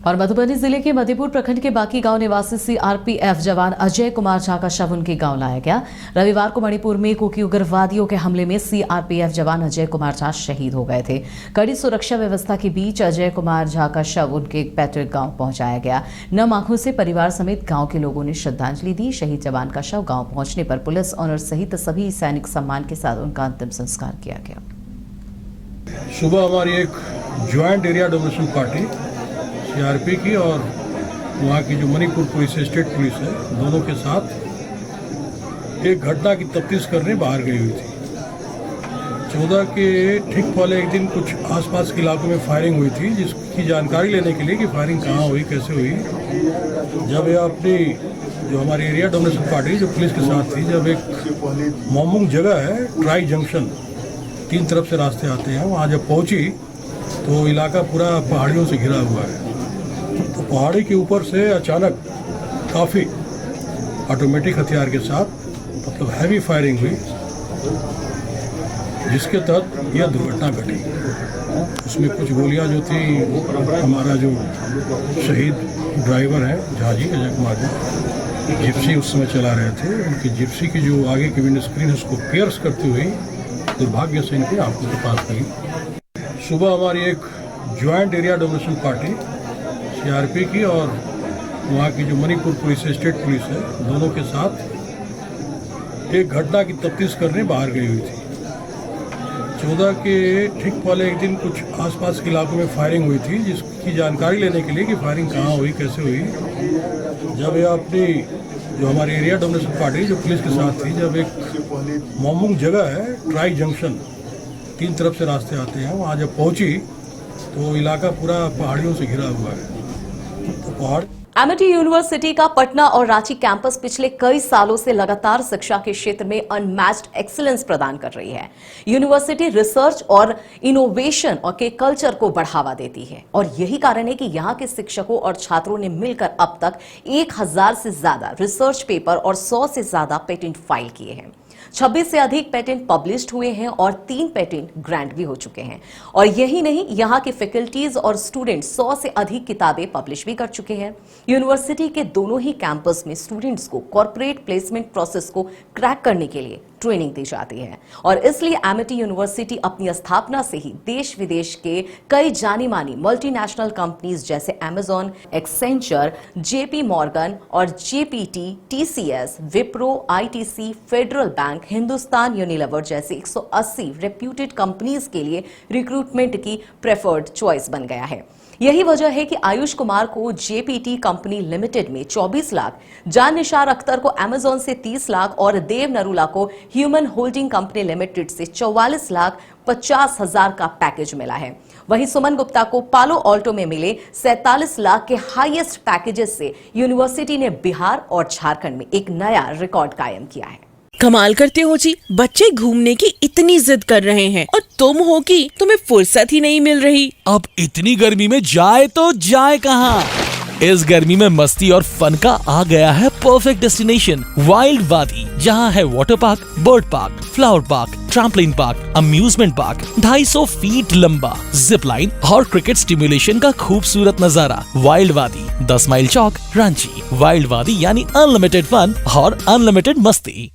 और मधुबनी जिले के मधेपुर प्रखंड के बाकी गांव निवासी सीआरपीएफ जवान अजय कुमार झा का शव उनके गांव लाया गया। रविवार को मणिपुर में कुकी उग्रवादियों के हमले में सीआरपीएफ जवान अजय कुमार झा शहीद हो गए थे। कड़ी सुरक्षा व्यवस्था के बीच अजय कुमार झा का शव उनके पैतृक गांव पहुंचाया गया। नम आंखों से परिवार समेत गांव के लोगों ने श्रद्धांजलि दी। शहीद जवान का शव गांव पहुंचने पर पुलिस ऑनर सहित सभी सैनिक सम्मान के साथ उनका अंतिम संस्कार किया गया। सुबह हमारी एक joint area domination party CRP की और वहाँ की जो मणिपुर पुलिस है, स्टेट पुलिस है, दोनों के साथ एक घटना की तफ्तीश करने बाहर गई हुई थी। 14 के ठीक पहले एक दिन कुछ आसपास के इलाकों में फायरिंग हुई थी, जिसकी जानकारी लेने के लिए कि फायरिंग कहाँ हुई, कैसे हुई। जब यह अपनी जो हमारी एरिया डोमिनेशन पार्टी जो पुलिस के साथ थी, जब एक मोमुंग जगह है, ट्राई जंक्शन, 3 तरफ से रास्ते आते हैं, वहाँ जब पहुँची तो इलाका पूरा पहाड़ियों से घिरा हुआ है। तो पहाड़ी के ऊपर से अचानक काफ़ी ऑटोमेटिक हथियार के साथ मतलब हैवी फायरिंग हुई, जिसके तहत यह दुर्घटना घटी। उसमें कुछ गोलियां जो थी, हमारा जो शहीद ड्राइवर है झाजी अजय कुमार जी, जिप्सी उस समय चला रहे थे, उनकी जिप्सी की जो आगे की विंडो स्क्रीन है उसको पियर्स करती हुई दुर्भाग्य से इनकी आंखों के पास गई। सुबह हमारी एक joint area domination party CRP की और वहाँ की जो मणिपुर पुलिस है, स्टेट पुलिस है, दोनों के साथ एक घटना की तफ्तीश करने बाहर गई हुई थी। 14 के ठीक पहले एक दिन कुछ आसपास के इलाकों में फायरिंग हुई थी, जिसकी जानकारी लेने के लिए कि फायरिंग कहाँ हुई, कैसे हुई। जब यह अपनी जो हमारी एरिया डोमिनेशन पार्टी जो पुलिस के साथ थी, जब एक मोमुंग जगह है, ट्राई जंक्शन, 3 तरफ से रास्ते आते हैं, वहाँ जब पहुँची तो इलाका पूरा पहाड़ियों से घिरा हुआ है। तो पहाड़ एमिटी यूनिवर्सिटी का पटना और रांची कैंपस पिछले कई सालों से लगातार शिक्षा के क्षेत्र में अनमैच्ड एक्सीलेंस प्रदान कर रही है। यूनिवर्सिटी रिसर्च और इनोवेशन और के कल्चर को बढ़ावा देती है और यही कारण है कि यहाँ के शिक्षकों और छात्रों ने मिलकर अब तक 1000 से ज्यादा रिसर्च पेपर और 100 से ज्यादा पेटेंट फाइल किए हैं। 26 से अधिक पेटेंट पब्लिश्ड हुए हैं और 3 पेटेंट ग्रांट भी हो चुके हैं। और यही नहीं, यहाँ के फैकल्टीज और स्टूडेंट 100 से अधिक किताबें पब्लिश भी कर चुके हैं। यूनिवर्सिटी के दोनों ही कैंपस में स्टूडेंट्स को कॉर्पोरेट प्लेसमेंट प्रोसेस को क्रैक करने के लिए ट्रेनिंग दी जाती है और इसलिए एमिटी यूनिवर्सिटी अपनी स्थापना से ही देश विदेश के कई जानी मानी मल्टीनेशनल कंपनीज जैसे अमेजॉन, एक्सेंचर, जेपी मॉर्गन और GPT, TCS, Wipro, ITC, federal bank, Hindustan Unilever जैसे 180 रेप्यूटेड कंपनीज के लिए रिक्रूटमेंट की प्रेफर्ड चॉइस बन गया है। यही वजह है कि आयुष कुमार को जेपीटी कंपनी लिमिटेड में 24 लाख, जान निसार अख्तर को अमेजॉन से 30 लाख और देव नरूला को ह्यूमन होल्डिंग कंपनी लिमिटेड से 44,50,000 का पैकेज मिला है। वहीं सुमन गुप्ता को पालो ऑल्टो में मिले 47 लाख के हाईएस्ट पैकेजेस से यूनिवर्सिटी ने बिहार और झारखंड में एक नया रिकॉर्ड कायम किया है। कमाल करते हो जी, बच्चे घूमने की इतनी जिद कर रहे हैं और तुम हो कि तुम्हें फुर्सत ही नहीं मिल रही। अब इतनी गर्मी में जाए तो जाए कहाँ? इस गर्मी में मस्ती और फन का आ गया है परफेक्ट डेस्टिनेशन, वाइल्ड वादी, जहाँ है water park, bird park, flower park, trampoline park, amusement park, 250 feet लंबा, जिप लाइन और क्रिकेट स्टिमुलेशन का खूबसूरत नजारा। वाइल्ड वादी, 10 माइल चौक, रांची। वाइल्ड वादी यानी अनलिमिटेड फन और अनलिमिटेड मस्ती।